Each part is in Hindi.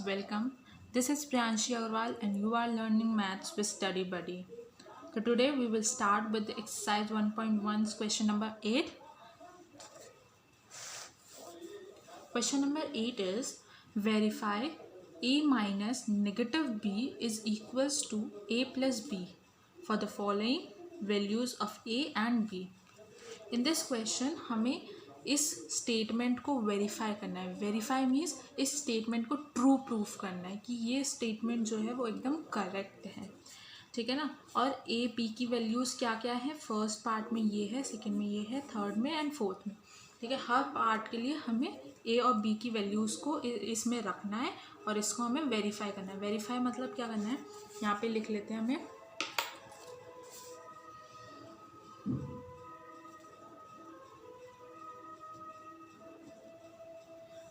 welcome. This is Priyanshi Agarwal and you are learning maths with Study Buddy. So today we will start with the exercise 1.1's question number 8. Question number 8 is verify a minus negative b is equals to a plus b for the following values of a and b. In this question हमें इस स्टेटमेंट को वेरीफाई करना है. वेरीफाई मीन्स इस स्टेटमेंट को ट्रू प्रूफ करना है कि ये स्टेटमेंट जो है वो एकदम करेक्ट है. ठीक है ना. और ए पी की वैल्यूज़ क्या क्या है. फर्स्ट पार्ट में ये है, सेकंड में ये है, थर्ड में एंड फोर्थ में. ठीक है. हर पार्ट के लिए हमें ए और बी की वैल्यूज़ को इसमें रखना है और इसको हमें वेरीफाई करना है. वेरीफाई मतलब क्या करना है, यहाँ पे लिख लेते हैं.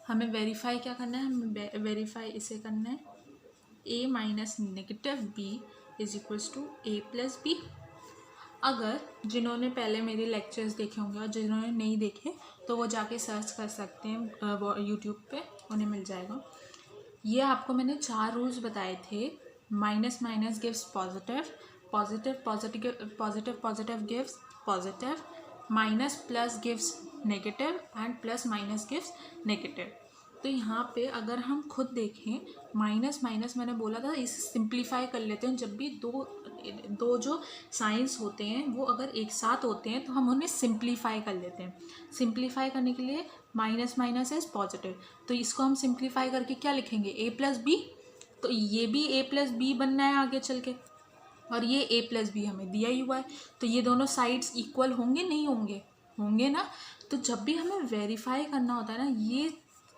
हमें वेरीफाई क्या करना है, हमें वेरीफाई इसे करना है a minus negative B is equals to A plus B. अगर जिन्होंने पहले मेरे लेक्चर्स देखे होंगे और जिन्होंने नहीं देखे तो वो जाके सर्च कर सकते हैं यूट्यूब पे, उन्हें मिल जाएगा. ये आपको मैंने 4 रूल्स बताए थे. Minus minus gives positive, positive positive positive positive gives positive, minus plus gives negative and plus minus gives negative. तो यहाँ पे अगर हम खुद देखें, माइनस माइनस मैंने बोला था इसे सिंप्लीफाई कर लेते हैं. जब भी दो जो साइंस होते हैं वो अगर एक साथ होते हैं तो हम उन्हें सिंप्लीफाई कर लेते हैं. सिंप्लीफाई करने के लिए माइनस माइनस इज पॉजिटिव, तो इसको हम सिंप्लीफाई करके क्या लिखेंगे, ए प्लस बी. तो ये भी ए प्लस बी बनना है आगे चल के, और ये ए प्लस बी हमें दिया ही हुआ है. तो ये दोनों साइड्स इक्वल होंगे, नहीं होंगे, होंगे ना. तो जब भी हमें वेरीफाई करना होता है ना, ये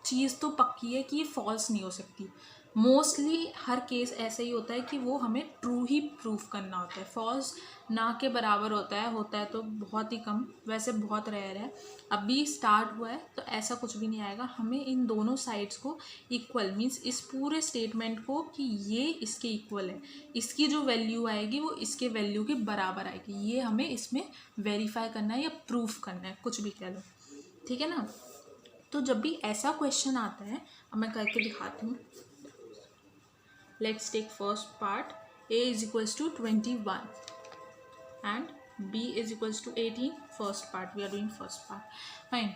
चीज़ तो पक्की है कि ये फॉल्स नहीं हो सकती. मोस्टली हर केस ऐसे ही होता है कि वो हमें ट्रू ही प्रूफ करना होता है, फॉल्स ना के बराबर होता है तो बहुत ही कम, वैसे बहुत रेयर है. अभी स्टार्ट हुआ है तो ऐसा कुछ भी नहीं आएगा. हमें इन दोनों साइड्स को इक्वल मीन्स इस पूरे स्टेटमेंट को कि ये इसके इक्वल है, इसकी जो वैल्यू आएगी वो इसके वैल्यू के बराबर आएगी, ये हमें इसमें वेरीफाई करना है या प्रूफ करना है, कुछ भी कह लो. ठीक है ना. तो जब भी ऐसा क्वेश्चन आता है, अब मैं करके दिखाती हूँ. Let's take first part. a is equals to 21 and b is equals to 18. First part we are doing first part. Fine.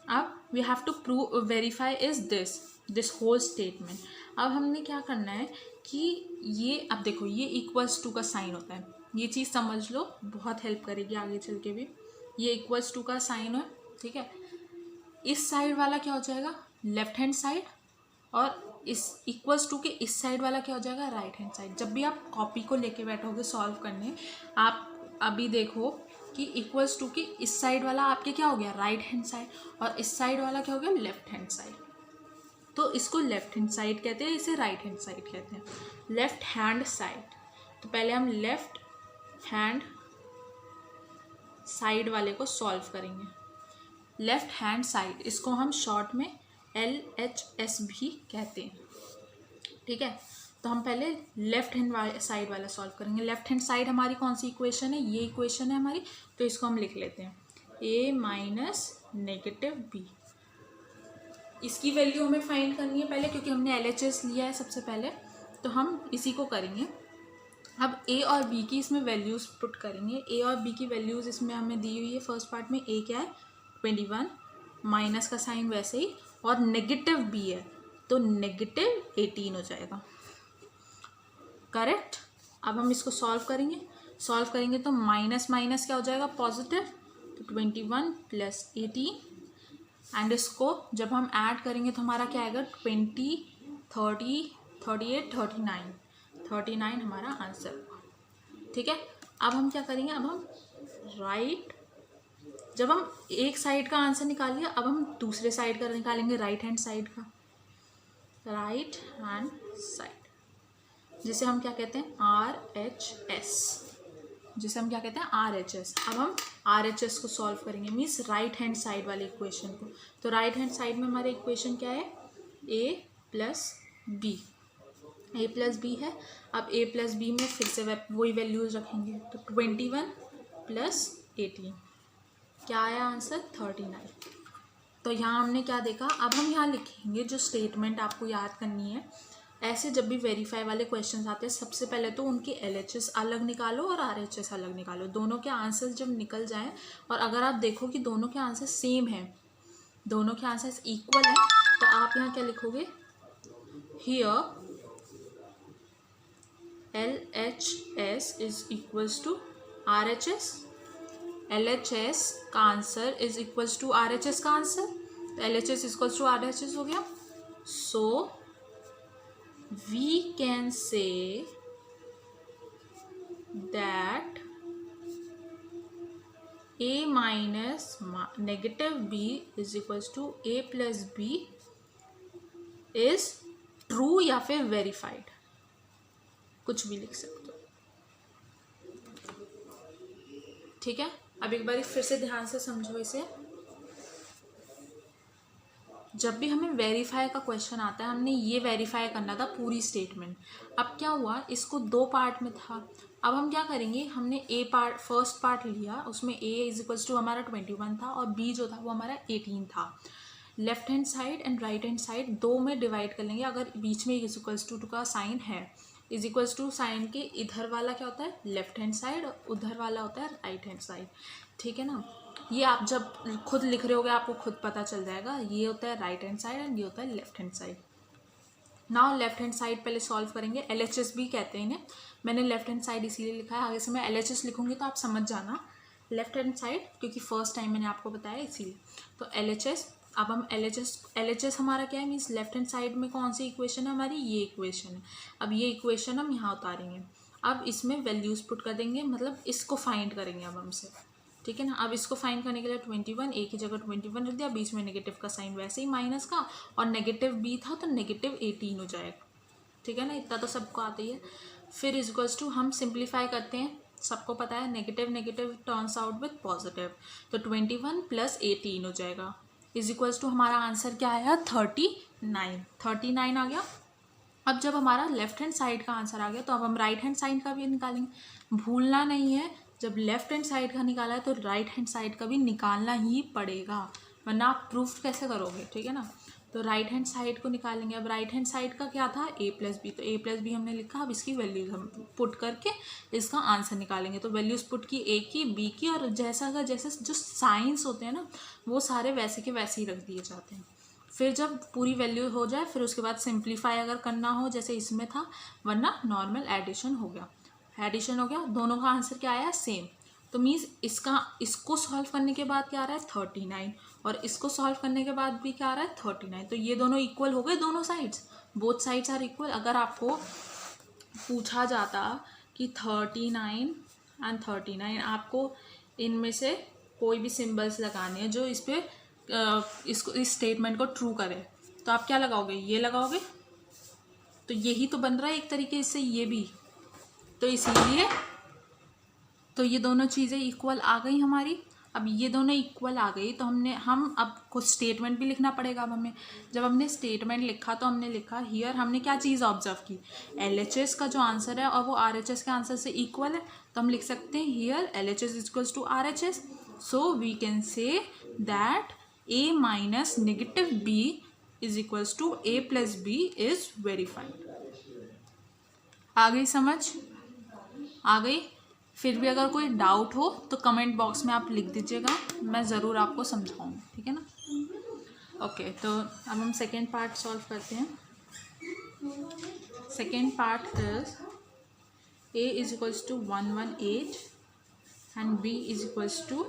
अब we have to prove verify is this whole statement. अब हमने क्या करना है कि ये, अब देखो ये इक्वल्स टू का साइन होता है, ये चीज़ समझ लो, बहुत हेल्प करेगी आगे चल के भी. ये इक्वल्स टू का साइन है. ठीक है. इस साइड वाला क्या हो जाएगा, लेफ्ट हैंड साइड, और इस इक्वल्स टू के इस साइड वाला क्या हो जाएगा, राइट हैंड साइड. जब भी आप कॉपी को लेके बैठोगे सॉल्व करने, आप अभी देखो कि इक्वल्स टू के इस साइड वाला आपके क्या हो गया, राइट हैंड साइड, और इस साइड वाला क्या हो गया, लेफ्ट हैंड साइड. तो इसको लेफ्ट हैंड साइड कहते हैं, इसे राइट हैंड साइड कहते हैं. लेफ्ट हैंड साइड, तो पहले हम लेफ्ट हैंड साइड वाले को सॉल्व करेंगे. लेफ्ट हैंड साइड, इसको हम शॉर्ट में LHS भी कहते हैं. ठीक है. तो हम पहले लेफ्ट हैंड साइड वाला सॉल्व करेंगे. लेफ्ट हैंड साइड हमारी कौन सी इक्वेशन है, ये इक्वेशन है हमारी. तो इसको हम लिख लेते हैं a माइनस नेगेटिव बी. इसकी वैल्यू हमें फाइंड करनी है पहले, क्योंकि हमने LHS लिया है सबसे पहले, तो हम इसी को करेंगे. अब a और b की इसमें वैल्यूज़ पुट करेंगे. a और b की वैल्यूज़ इसमें हमें दी हुई है. फर्स्ट पार्ट में a क्या है, 21, माइनस का साइन वैसे ही, और नेगेटिव b है तो नेगेटिव 18 हो जाएगा. करेक्ट. अब हम इसको सॉल्व करेंगे तो माइनस माइनस क्या हो जाएगा, पॉजिटिव. तो 21 प्लस 18, एंड इसको जब हम ऐड करेंगे तो हमारा क्या आएगा, 20, 30, 38, 39 हमारा आंसर हुआ. ठीक है. अब हम क्या करेंगे, अब हम जब हम एक साइड का आंसर निकाल लिया, अब हम दूसरे साइड का निकालेंगे, राइट हैंड साइड का. राइट हैंड साइड जिसे हम क्या कहते हैं, RHS, अब हम RHS को सॉल्व करेंगे, मीन्स राइट हैंड साइड वाले इक्वेशन को. तो राइट हैंड साइड में हमारे इक्वेशन क्या है, a प्लस बी है. अब a प्लस बी में फिर से वही वैल्यूज रखेंगे. तो 21 प्लस 18 क्या आया आंसर, 39. तो यहाँ हमने क्या देखा, अब हम यहाँ लिखेंगे जो स्टेटमेंट आपको याद करनी है। ऐसे जब भी वेरीफाई वाले क्वेश्चंस आते हैं, सबसे पहले तो उनके LHS अलग निकालो और RHS अलग निकालो। दोनों के आंसर्स जब निकल जाएं और अगर आप देखो कि दोनों के आंसर सेम हैं, दोनों के आंसर्स इक्वल हैं, तो आप यहाँ क्या लिखोगे, here LHS is equals to RHS। LHS का answer is equals to RHS का आंसर, तो LHS इक्वल्स टू RHS हो गया। सो we can say that a minus negative b is equals to a plus b is true या फिर verified, कुछ भी लिख सकते हो। ठीक है, अब एक बार फिर से ध्यान से समझो इसे। जब भी हमें वेरीफाई का क्वेश्चन आता है, हमने ये वेरीफाई करना था पूरी स्टेटमेंट। अब क्या हुआ, इसको दो पार्ट में था, अब हम क्या करेंगे, हमने ए पार्ट फर्स्ट पार्ट लिया, उसमें a इज इक्वल्स टू हमारा 21 था और b जो था वो हमारा 18 था। Left hand side and right hand side दो में डिवाइड कर लेंगे। अगर बीच में इज इक्वल्स टू का साइन है, इज इक्वल्स टू साइन के इधर वाला क्या होता है, लेफ्ट हैंड साइड, उधर वाला होता है राइट हैंड साइड। ठीक है ना, ये आप जब खुद लिख रहे होगे आपको खुद पता चल जाएगा। ये होता है राइट हैंड साइड एंड ये होता है left hand side. Now left hand side पहले सॉल्व करेंगे, LHS भी कहते हैं इन्हें, मैंने लेफ्ट हैंड साइड इसीलिए लिखा है, आगे से मैं LHS लिखूंगी तो आप समझ जाना लेफ्ट हैंड साइड, क्योंकि फर्स्ट टाइम मैंने आपको बताया इसीलिए। तो LHS, अब हम LHS हमारा क्या है, मीन्स लेफ्ट हैंड साइड में कौन सी इक्वेशन है हमारी, ये इक्वेशन है। अब ये इक्वेशन हम यहाँ उतारेंगे, अब इसमें वैल्यूज पुट कर देंगे, मतलब इसको फाइंड करेंगे अब हमसे। ठीक है ना, अब इसको फाइंड करने के लिए 21 एक ही जगह 21 रख दिया, बीच में नेगेटिव का साइन वैसे ही माइनस का, और नेगेटिव b था तो नेगेटिव 18 हो जाएगा। ठीक है ना, इतना तो सबको आता ही है। फिर इक्वल्स टू हम सिंप्लीफाई करते हैं, सबको पता है negative negative turns out with positive, तो 21 + 18 हो जाएगा। इज इक्वल्स टू हमारा आंसर क्या आया, 39 आ गया। अब जब हमारा लेफ्ट हैंड साइड का आंसर आ गया, तो अब हम राइट हैंड साइड का भी निकालेंगे। भूलना नहीं है, जब लेफ्ट हैंड साइड का निकाला है तो राइट हैंड साइड का भी निकालना ही पड़ेगा, वरना आप प्रूफ कैसे करोगे। ठीक है ना, तो राइट हैंड साइड को निकालेंगे। अब राइट हैंड साइड का क्या था, a + b, तो a + b हमने लिखा। अब इसकी वैल्यूज हम पुट करके इसका आंसर निकालेंगे। तो वैल्यूज पुट की a की, b की, और जैसा का जैसे जो साइंस होते हैं ना, वो सारे वैसे के वैसे ही रख दिए जाते हैं। फिर जब पूरी वैल्यू हो जाए, फिर उसके बाद सिंप्लीफाई अगर करना हो जैसे इसमें था, वरना नॉर्मल एडिशन हो गया। एडिशन हो गया, दोनों का आंसर क्या आया, सेम। तो मीन्स इसको सॉल्व करने के बाद क्या आ रहा है, 39, और इसको सॉल्व करने के बाद भी क्या आ रहा है, 39। तो ये दोनों इक्वल हो गए, दोनों sides, both sides are equal. अगर आपको पूछा जाता कि 39 एंड 39, आपको इनमें से कोई भी सिंबल्स लगाने हैं जो इस पर इस स्टेटमेंट को ट्रू करे, तो आप क्या लगाओगे, ये लगाओगे। तो यही तो बन रहा है एक तरीके से ये भी, तो इसीलिए तो ये दोनों चीज़ें इक्वल आ गई हमारी। अब ये दोनों इक्वल आ गई तो हम अब कुछ स्टेटमेंट भी लिखना पड़ेगा। अब हमें जब हमने स्टेटमेंट लिखा तो हमने लिखा हियर, हमने क्या चीज़ ऑब्जर्व की, LHS का जो आंसर है और वो RHS के आंसर से इक्वल है, तो हम लिख सकते हैं here LHS equals to RHS। So we can say that a minus negative b is equals to a plus b is verified। आ गई समझ, आ गई। फिर भी अगर कोई डाउट हो तो कमेंट बॉक्स में आप लिख दीजिएगा, मैं ज़रूर आपको समझाऊँगी। ठीक है ना, ओके। तो अब हम सेकेंड पार्ट सॉल्व करते हैं। Second part is a is equals to 118 and b is equals to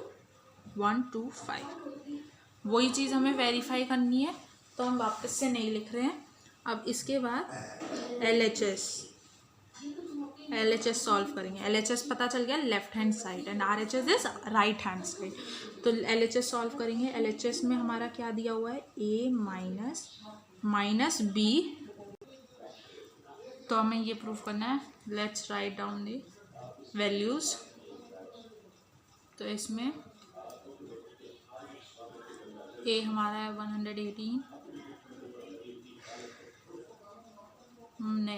125। वही चीज़ हमें वेरीफाई करनी है, तो हम वापस से नहीं लिख रहे हैं। अब इसके बाद LHS सॉल्व करेंगे। LHS पता चल गया left hand side and RHS is right hand side. तो LHS सॉल्व करेंगे। LHS में हमारा क्या दिया हुआ है, a माइनस b। तो हमें ये प्रूफ करना है, let's write down the values. तो इसमें a हमारा है 118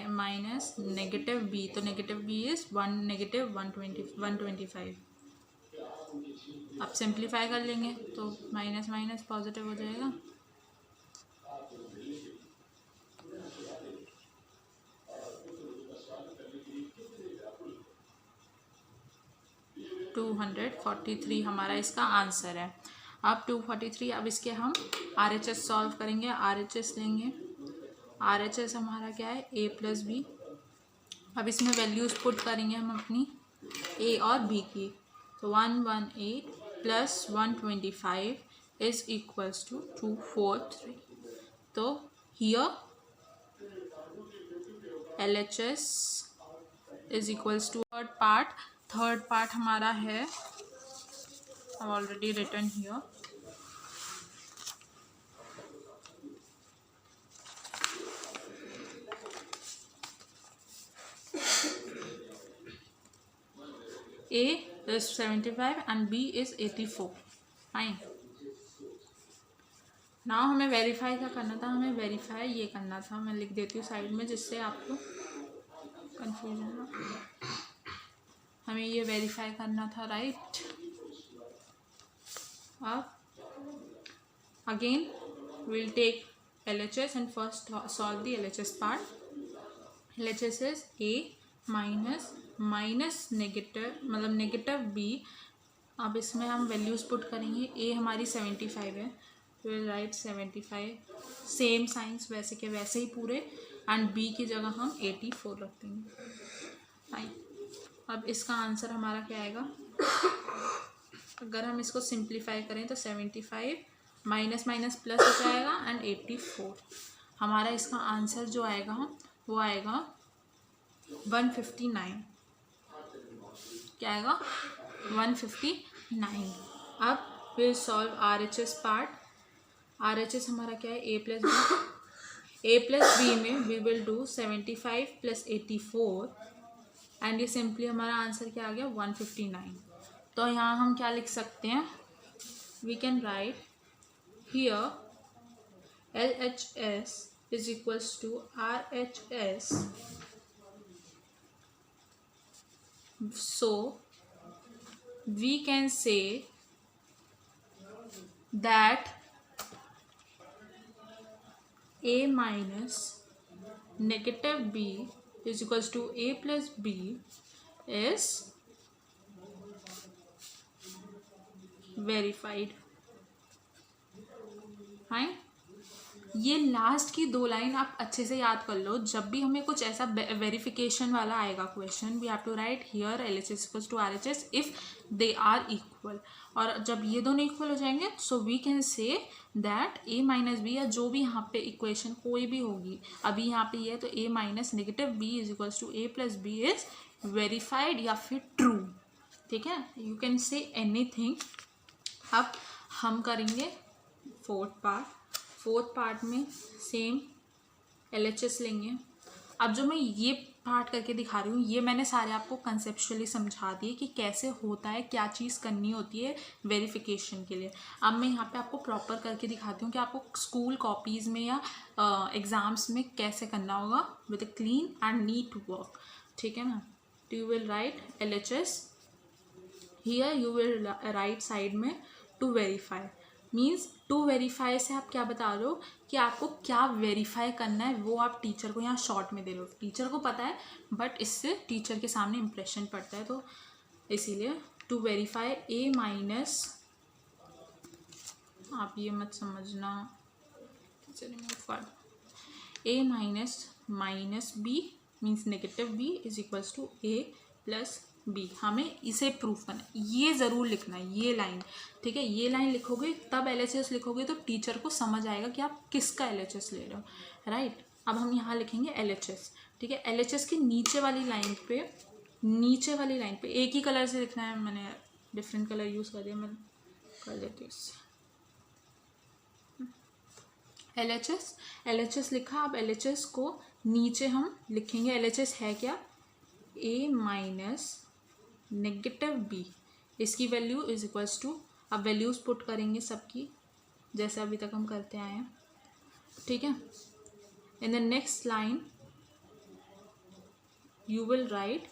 माइनस नेगेटिव b, तो नेगेटिव b इज -125। अब सिंप्लीफाई कर लेंगे तो माइनस माइनस पॉजिटिव हो जाएगा। टू 243 हमारा इसका आंसर है। अब 243, अब इसके हम RHS सॉल्व करेंगे, RHS लेंगे। RHS हमारा क्या है, a प्लस बी। अब इसमें वैल्यूज़ पुट करेंगे हम अपनी a और b की। तो 118 प्लस 125 इज इक्वल्स टू 243। तो here LHS is equals to third part हमारा है, I've already written here. A is 75 and B is 84. Fine. Now हमें वेरीफाई क्या करना था, हमें वेरीफाई ये करना था, मैं लिख देती हूँ साइड में जिससे आपको कंफ्यूजन ना। हमें ये वेरीफाई करना था, राइट। अब again we'll take LHS and first solve the LHS part. LHS is A minus negative मतलब नेगेटिव B। अब इसमें हम वैल्यूज़ पुट करेंगे। A हमारी 75 है, तो राइट 75, सेम साइंस वैसे के वैसे ही पूरे, एंड B की जगह हम 84 रख देंगे। फाइन। अब इसका आंसर हमारा क्या आएगा, अगर हम इसको सिंप्लीफाई करें तो 75 माइनस माइनस प्लस हो जाएगा एंड 84। हमारा इसका आंसर जो आएगा वो आएगा 159। क्या आएगा, 159। अब will solve RHS part. RHS हमारा क्या है, a plus b. a plus b में we will do 75 plus 84 and ये सिंपली हमारा आंसर क्या आ गया, 159। तो यहाँ हम क्या लिख सकते हैं, we can write here LHS is equals to RHS। So we can say that A minus negative B is equals to A plus B is verified. Fine. ये लास्ट की 2 लाइन आप अच्छे से याद कर लो। जब भी हमें कुछ ऐसा वेरिफिकेशन वाला आएगा question, we have to write here LHS equals to RHS if they are equal. और जब ये दोनों इक्वल हो जाएंगे so we can say that A minus B, या जो भी यहाँ पे इक्वेशन कोई भी होगी, अभी यहाँ पे ये तो A minus negative B is equals to A plus B is verified या फिर ट्रू। ठीक है, यू कैन से एनीथिंग। अब हम करेंगे फोर्थ पार्ट में सेम LHS लेंगे। अब जो मैं ये पार्ट करके दिखा रही हूँ, ये मैंने सारे आपको कंसेप्चुअली समझा दिए कि कैसे होता है, क्या चीज़ करनी होती है वेरिफिकेशन के लिए। अब मैं यहाँ पे आपको प्रॉपर करके दिखाती हूँ कि आपको स्कूल कॉपीज़ में या एग्ज़ाम्स में कैसे करना होगा with a clean and neat work. ठीक है ना। तो you will write LHS here, you will write side में to verify. Means to verify से आप क्या बता रहे हो कि आपको क्या वेरीफाई करना है, वो आप टीचर को यहाँ शॉर्ट में दे लो। टीचर को पता है बट इससे टीचर के सामने इम्प्रेशन पड़ता है, तो इसीलिए टू वेरीफाई A माइनस, आप ये मत समझना, A minus B means negative B is equals to A plus B. हमें इसे प्रूफ करना है, ये ज़रूर लिखना है ये लाइन। ठीक है, ये लाइन लिखोगे तब LHS लिखोगे तो टीचर को समझ आएगा कि आप किसका LHS ले रहे हो, राइट। अब हम यहाँ लिखेंगे LHS। ठीक है, LHS की नीचे वाली लाइन पे एक ही कलर से लिखना है। मैंने डिफरेंट कलर यूज़ कर दिया, मैं कर देती हूँ इससे। LHS लिखा। अब LHS को नीचे हम लिखेंगे, LHS है क्या, A माइनस नेगेटिव बी, इसकी वैल्यू इज इक्वल्स टू, अब वैल्यूज़ पुट करेंगे सबकी जैसे अभी तक हम करते आए हैं। ठीक है, in the next line you will right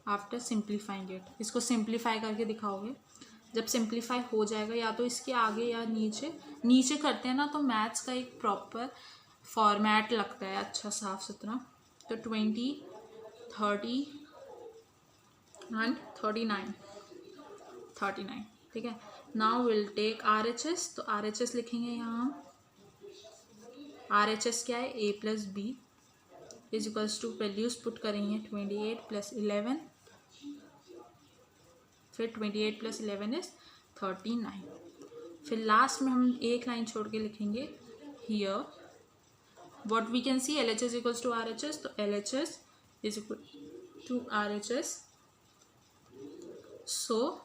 after simplifying it, इसको सिंप्लीफाई करके दिखाओगे। जब सिंप्लीफाई हो जाएगा या तो इसके आगे या नीचे करते हैं ना, तो मैथ्स का एक प्रॉपर फॉर्मेट लगता है अच्छा साफ सुथरा। तो 20, 30 एंड 39, ठीक है। नाउ विल टेक RHS, तो RHS लिखेंगे यहाँ हम। RHS क्या है, a plus B is equals to values put करेंगे 28 प्लस 11, फिर 28 प्लस 11 इज 39। फिर लास्ट में हम एक लाइन छोड़ के लिखेंगे here what we can see LHS equals to RHS, तो LHS is equal to RHS। So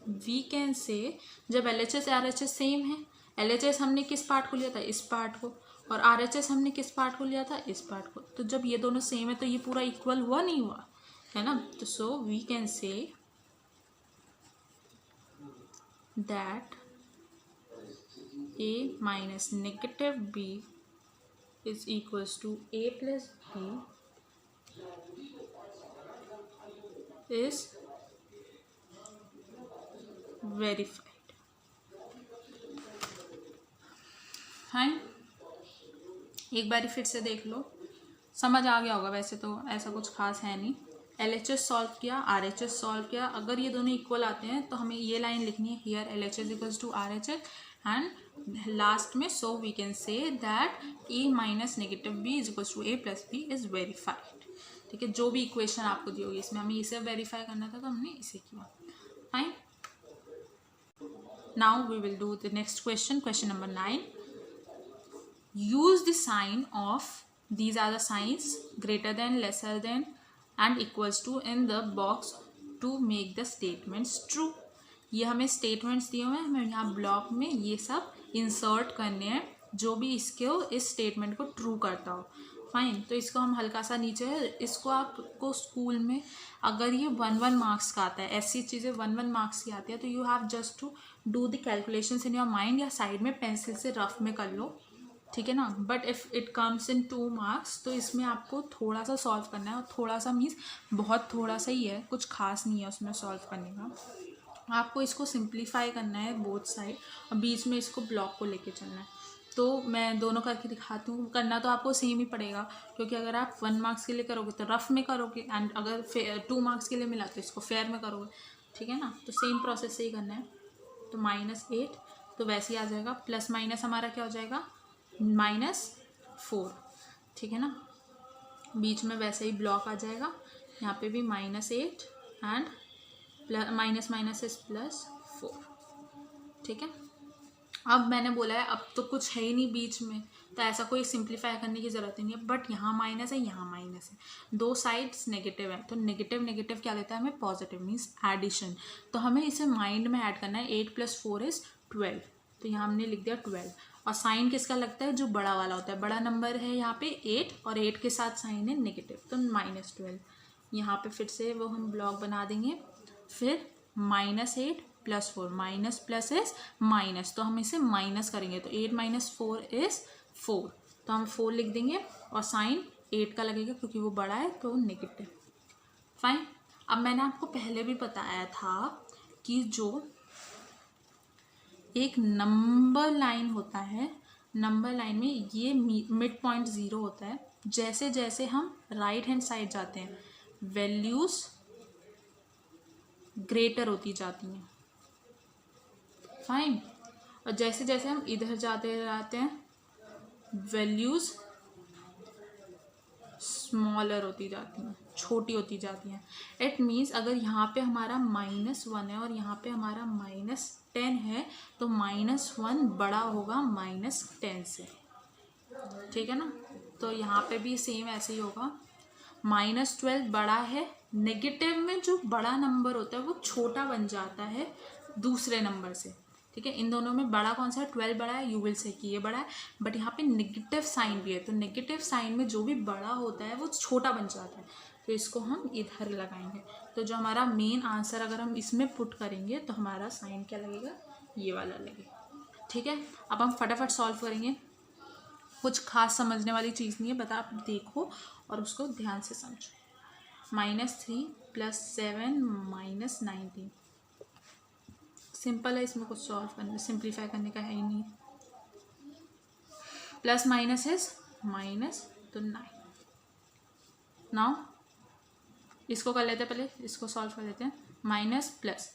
we can say जब LHS RHS सेम है, LHS हमने किस पार्ट को लिया था, इस पार्ट को, और RHS हमने किस पार्ट को लिया था, इस पार्ट को। तो जब ये दोनों सेम है तो ये पूरा इक्वल हुआ नहीं हुआ, है ना। तो so we can say that a minus negative b is equals to a plus b is verified। Fine, एक बारी फिर से देख लो, समझ आ गया होगा। वैसे तो ऐसा कुछ खास है नहीं। LHS सॉल्व किया, RHS सॉल्व किया, अगर ये दोनों इक्वल आते हैं तो हमें ये लाइन लिखनी है here LHS equals to RHS and last में so we can say that a minus negative b is equals to a plus b is verified. ठीक है, जो भी इक्वेशन आपको दी होगी इसमें हमें इसे वेरीफाई करना था तो हमने इसे किया। Fine, now we will do the next question, question number 9। use the sign of these are the signs greater than, lesser than and equals to in the box to make the statements true। ये हमें स्टेटमेंट्स दिए हुए हैं, हमें यहाँ ब्लॉक में ये सब इंसर्ट करने हैं जो भी इसको इस स्टेटमेंट को ट्रू करता हो। फाइन, तो इसको हम हल्का सा नीचे, इसको आपको स्कूल में अगर ये 1 मार्क्स का आता है, ऐसी चीज़ें 1 मार्क्स की आती है, तो you have just to do the calculations in your mind या साइड में पेंसिल से रफ में कर लो, ठीक है ना। But if it comes in 2 marks तो इसमें आपको थोड़ा सा सॉल्व करना है, और थोड़ा सा मीन्स बहुत थोड़ा सा ही है, कुछ खास नहीं है उसमें सॉल्व करने का। आपको इसको सिंप्लीफाई करना है बोथ साइड, और बीच में इसको ब्लॉक को लेके चलना है। तो मैं दोनों करके दिखाती हूँ। करना तो आपको सेम ही पड़ेगा, क्योंकि अगर आप 1 मार्क्स के लिए करोगे तो रफ में करोगे, एंड अगर 2 मार्क्स के लिए मिला तो इसको फेयर में करोगे, ठीक है ना। तो सेम प्रोसेस से ही करना है। तो -8 तो वैसे ही आ जाएगा, प्लस माइनस हमारा क्या हो जाएगा, -4, ठीक है ना। बीच में वैसे ही ब्लॉक आ जाएगा, यहाँ पे भी -8 एंड माइनस माइनस इज +4, ठीक है। अब मैंने बोला है अब तो कुछ है ही नहीं बीच में, तो ऐसा कोई सिंप्लीफाई करने की ज़रूरत ही नहीं है। बट यहाँ माइनस है, यहाँ माइनस है, दो साइड्स नेगेटिव है, तो नेगेटिव नेगेटिव क्या देता है हमें, पॉजिटिव, मीन्स एडिशन। तो हमें इसे माइंड में ऐड करना है। 8 + 4 इज 12, तो यहाँ हमने लिख दिया 12। और साइन किसका लगता है, जो बड़ा वाला होता है, बड़ा नंबर है यहाँ पे 8, और 8 के साथ साइन है नेगेटिव, तो -12। यहाँ पे फिर से वो हम ब्लॉक बना देंगे। फिर -8 + 4, माइनस प्लस इज माइनस, तो हम इसे माइनस करेंगे, तो 8 - 4 इज 4, तो हम 4 लिख देंगे, और साइन 8 का लगेगा क्योंकि वो बड़ा है तो नेगेटिव। फाइन, अब मैंने आपको पहले भी बताया था कि जो एक नंबर लाइन होता है, नंबर लाइन में ये मिड पॉइंट 0 होता है। जैसे जैसे हम राइट हैंड साइड जाते हैं वैल्यूज़ ग्रेटर होती जाती हैं। फाइन, और जैसे जैसे हम इधर जाते रहते हैं वैल्यूज़ स्मॉलर होती जाती हैं, छोटी होती जाती हैं। इट मीन्स अगर यहाँ पे हमारा -1 है और यहाँ पे हमारा -10 है, तो -1 बड़ा होगा -10 से, ठीक है ना। तो यहाँ पे भी सेम ऐसे ही होगा, -12 बड़ा है, नेगेटिव में जो बड़ा नंबर होता है वो छोटा बन जाता है दूसरे नंबर से, ठीक है। इन दोनों में बड़ा कौन सा है, 12 बड़ा है, यू विल से कि ये बड़ा है, बट यहाँ पे नेगेटिव साइन भी है, तो नेगेटिव साइन में जो भी बड़ा होता है वो छोटा बन जाता है, तो इसको हम इधर लगाएंगे। तो जो हमारा मेन आंसर अगर हम इसमें पुट करेंगे तो हमारा साइन क्या लगेगा, ये वाला लगेगा, ठीक है। अब हम फटाफट सॉल्व करेंगे, कुछ खास समझने वाली चीज़ नहीं है, बता आप देखो और उसको ध्यान से समझो। -3 + 7 - 19। सिंपल है, इसमें कुछ सॉल्व करने सिंप्लीफाई करने का है ही नहीं। प्लस माइनस इज माइनस, तो 9। नाउ इसको कर लेते हैं, पहले इसको सॉल्व कर लेते हैं। माइनस प्लस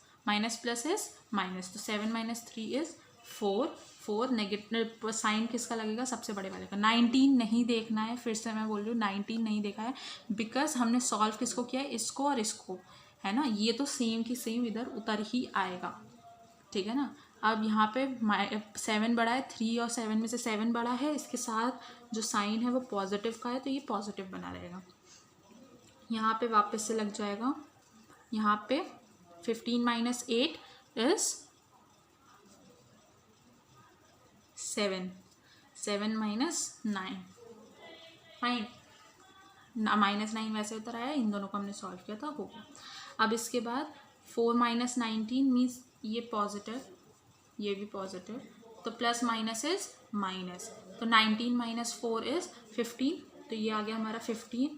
इज माइनस, तो 7 - 3 इज 4 नेगेटिव साइन किसका लगेगा, सबसे बड़े वाले का। 19 नहीं देखना है, फिर से मैं बोल रही हूँ 19 नहीं देखा है, बिकॉज हमने सॉल्व किसको किया है, इसको और इसको, है ना, ये तो सेम की सेम इधर उतर ही आएगा, ठीक है ना। अब यहाँ पे 7 बड़ा है, 3 और 7 में से 7 बड़ा है, इसके साथ जो साइन है वो पॉजिटिव का है, तो ये पॉजिटिव बना रहेगा। यहाँ पे वापस से लग जाएगा, यहाँ पे 15 - 8 इज 7 - 9। फाइन, -9 वैसे उतर आया, इन दोनों को हमने सॉल्व किया था, हो गया। अब इसके बाद 4 - 19 मीन्स ये पॉजिटिव, ये भी पॉजिटिव, तो प्लस माइनस इज माइनस, तो 19 - 4 इज 15, तो ये आ गया हमारा 15,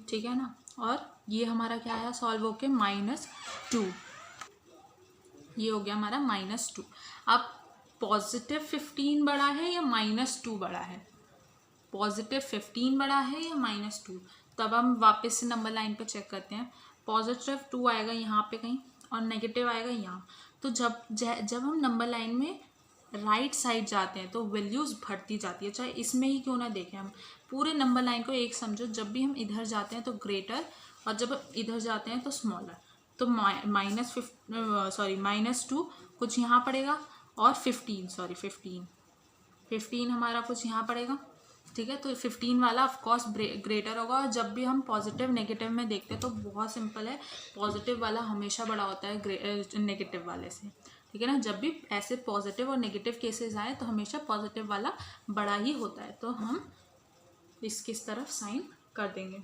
ठीक है ना। और ये हमारा क्या आया सॉल्व होके -2, ये हो गया हमारा -2। अब पॉजिटिव 15 बड़ा है या -2 बड़ा है, पॉजिटिव 15 बड़ा है या -2, तब हम वापस से नंबर लाइन पे चेक करते हैं। पॉजिटिव 2 आएगा यहाँ पे कहीं और नेगेटिव आएगा यहाँ, तो जब हम नंबर लाइन में राइट साइड जाते हैं तो वैल्यूज़ बढ़ती जाती है, चाहे इसमें ही क्यों ना देखें हम। पूरे नंबर लाइन को एक समझो, जब भी हम इधर जाते हैं तो ग्रेटर, और जब इधर जाते हैं तो स्मॉलर। तो -2 कुछ यहाँ पड़ेगा, और 15 हमारा कुछ यहाँ पड़ेगा, ठीक है। तो 15 वाला ऑफकोर्स ग्रेटर होगा, और जब भी हम पॉजिटिव नेगेटिव में देखते हैं तो बहुत सिंपल है, पॉजिटिव वाला हमेशा बड़ा होता है नेगेटिव वाले से, ठीक है ना। जब भी ऐसे पॉजिटिव और नेगेटिव केसेस आए तो हमेशा पॉजिटिव वाला बड़ा ही होता है, तो हम इसकी तरफ साइन कर देंगे।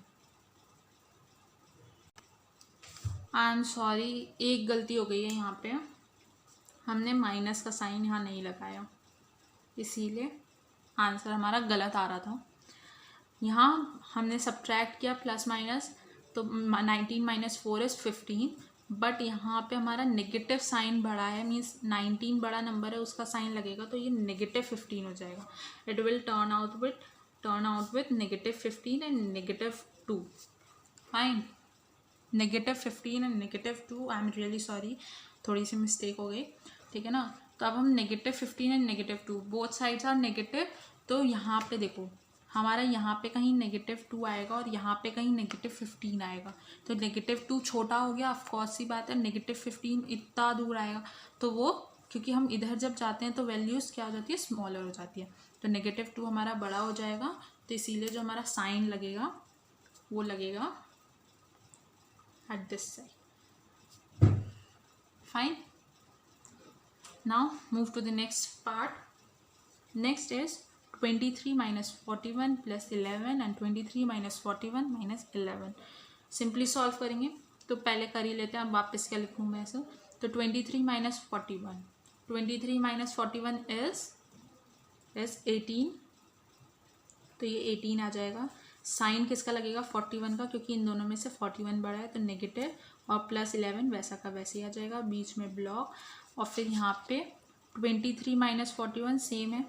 आई एम सॉरी, एक गलती हो गई है यहाँ पे, हमने माइनस का साइन यहाँ नहीं लगाया, इसीलिए आंसर हमारा गलत आ रहा था। यहाँ हमने सब्ट्रैक्ट किया प्लस माइनस, तो 19 - 4 इज 15, बट यहाँ पे हमारा नेगेटिव साइन बड़ा है, मीन्स 19 बड़ा नंबर है, उसका साइन लगेगा, तो ये -15 हो जाएगा। It will turn out with -15 and -2। Fine, -15 and -2, I am really sorry, थोड़ी सी मिस्टेक हो गई, ठीक है ना। तो अब हम -15 and -2 both sides are negative, तो यहाँ पे देखो हमारा यहाँ पे कहीं -2 आएगा और यहाँ पे कहीं -15 आएगा, तो -2 छोटा हो गया, ऑफकोर्स सी बात है, -15 इतना दूर आएगा, तो वो क्योंकि हम इधर जब जाते हैं तो वैल्यूज़ क्या हो जाती है, स्मॉलर हो जाती है, तो -2 हमारा बड़ा हो जाएगा, तो इसीलिए जो हमारा साइन लगेगा वो लगेगा at this side. Fine. Now move to the next part. Next is 23 - 41 + 11 and 23 - 41 - 11. Simply solve करेंगे, तो पहले कर ही लेते हैं, अब वापस क्या लिखूँ मैं ऐसे। तो 23 - 41, 23 - 41 इज 18, तो ये 18 आ जाएगा। साइन किसका लगेगा, 41 का, क्योंकि इन दोनों में से 41 बड़ा है, तो नेगेटिव, और प्लस 11 वैसा का वैसे ही आ जाएगा, बीच में ब्लॉक। और फिर यहाँ पे 23 - 41 सेम है,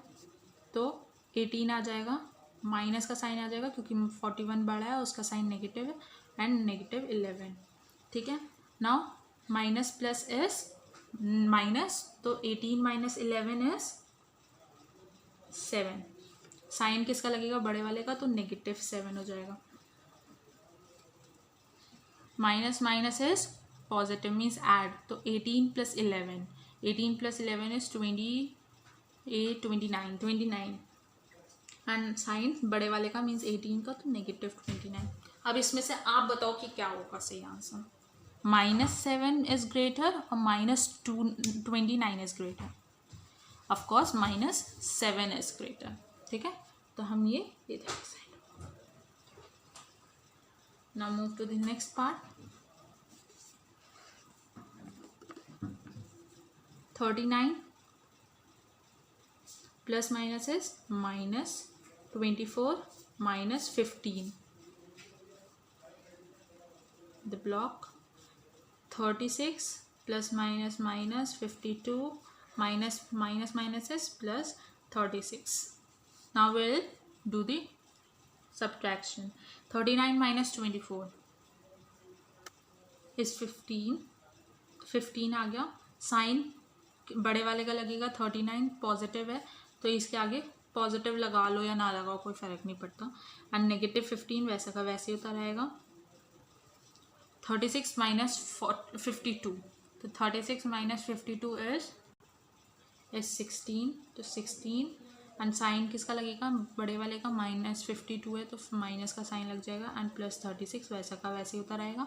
तो 18 आ जाएगा, माइनस का साइन आ जाएगा क्योंकि 41 बड़ा है, उसका साइन नेगेटिव है, एंड -11, ठीक है। Now minus plus is minus, तो 18 - 11 इज 7। साइन किसका लगेगा, बड़े वाले का, तो -7 हो जाएगा। Minus minus is positive, means add, तो 18 + 11, 18 + 11 इज 29, एंड साइन बड़े वाले का मीन्स 18 का, तो -29। अब इसमें से आप बताओ कि क्या होगा सही आंसर। -7 इज ग्रेटर और -29 is greater, of course -7 is greater, ठीक है। तो हम ये इधर side. Now move to the next part. 39 plus minus is -24 - 15, the block 36 plus minus minus 52 minus minus minus is plus 36. Now we'll do the subtraction. 39 minus 24 is 15. 15 आ गया. साइन बड़े वाले का लगेगा 39, पॉजिटिव है तो इसके आगे पॉजिटिव लगा लो या ना लगाओ कोई फ़र्क नहीं पड़ता. एंड नेगेटिव 15 वैसा का वैसे होता रहेगा. 36 माइनस 52, तो 36 माइनस 52 is 16. तो 16 एंड साइन किसका लगेगा, बड़े वाले का. माइनस 52 है तो माइनस का साइन लग जाएगा. एंड प्लस 36 वैसा का वैसे ही होता रहेगा.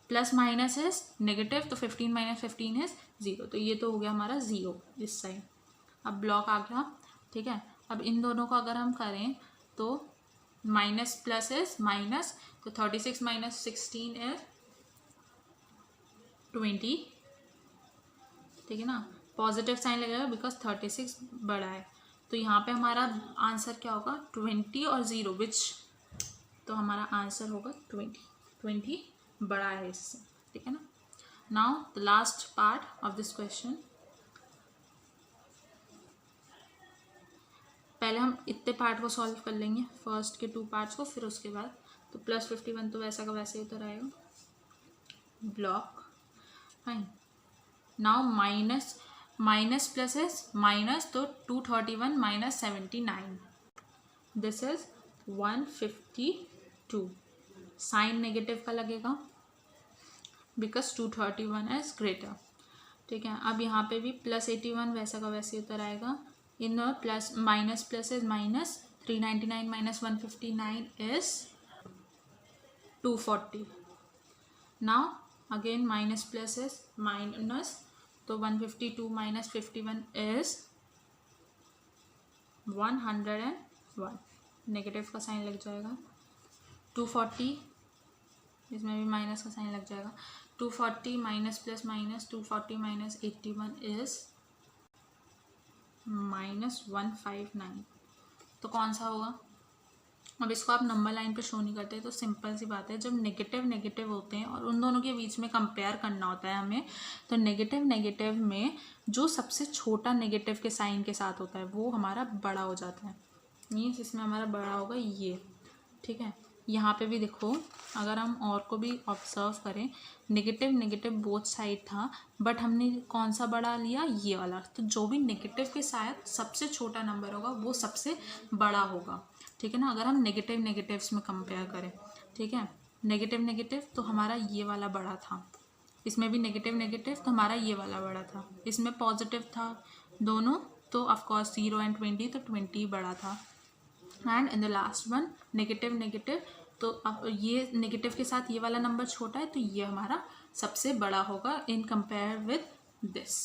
प्लस माइनस इज नेगेटिव, तो 15 माइनस 15 इज 0. तो ये तो हो गया हमारा 0 इस साइड. अब ब्लॉक आ गया. ठीक है, अब इन दोनों को अगर हम करें तो माइनस प्लस इज माइनस, तो 36 माइनस 16 इज 20. ठीक है ना, पॉजिटिव साइन लगेगा बिकॉज 36 बड़ा है. तो यहाँ पे हमारा आंसर क्या होगा, 20 और 0 विच, तो हमारा आंसर होगा 20 बड़ा है इससे. ठीक है ना. Now the last part of this question. पहले हम इतने पार्ट को सॉल्व कर लेंगे, फर्स्ट के 2 पार्ट्स को, फिर उसके बाद तो प्लस 51 तो वैसा का वैसे ही उतर आएगा. Block fine. Now minus plus is minus, तो 231 माइनस 79 दिस इज 152. साइन नेगेटिव का लगेगा बिकॉज 231 इज ग्रेटर. ठीक है, अब यहाँ पे भी प्लस 81 वैसा का वैसे ही उतर आएगा. In plus minus plus is minus, 399 minus 159 is 240. Now again minus plus is minus, तो 152 माइनस 51 इज 101. नेगेटिव का साइन लग जाएगा. 240, इसमें भी माइनस का साइन लग जाएगा. 240 minus plus minus, 240 minus 81 is minus 159. तो कौन सा होगा. अब इसको आप नंबर लाइन पे शो नहीं करते, तो सिंपल सी बात है, जब नेगेटिव नेगेटिव होते हैं और उन दोनों के बीच में कंपेयर करना होता है हमें, तो नेगेटिव में जो सबसे छोटा नेगेटिव के साइन के साथ होता है वो हमारा बड़ा हो जाता है. मीन्स इसमें हमारा बड़ा होगा ये. ठीक है, यहाँ पे भी देखो, अगर हम और को भी ऑब्जर्व करें, नेगेटिव बोथ साइड था, बट हमने कौन सा बड़ा लिया, ये वाला. तो जो भी नेगेटिव के साथ सबसे छोटा नंबर होगा वो सबसे बड़ा होगा. ठीक है ना, अगर हम नेगेटिव्स में कंपेयर करें. ठीक है, नेगेटिव तो हमारा ये वाला बड़ा था. इसमें भी नेगेटिव तो हमारा ये वाला बड़ा था. इसमें पॉजिटिव था दोनों, तो ऑफकोर्स 0 एंड 20, तो 20 बड़ा था. And in the last one negative, तो अब ये नेगेटिव के साथ ये वाला नंबर छोटा है, तो ये हमारा सबसे बड़ा होगा इन कंपेयर विद दिस.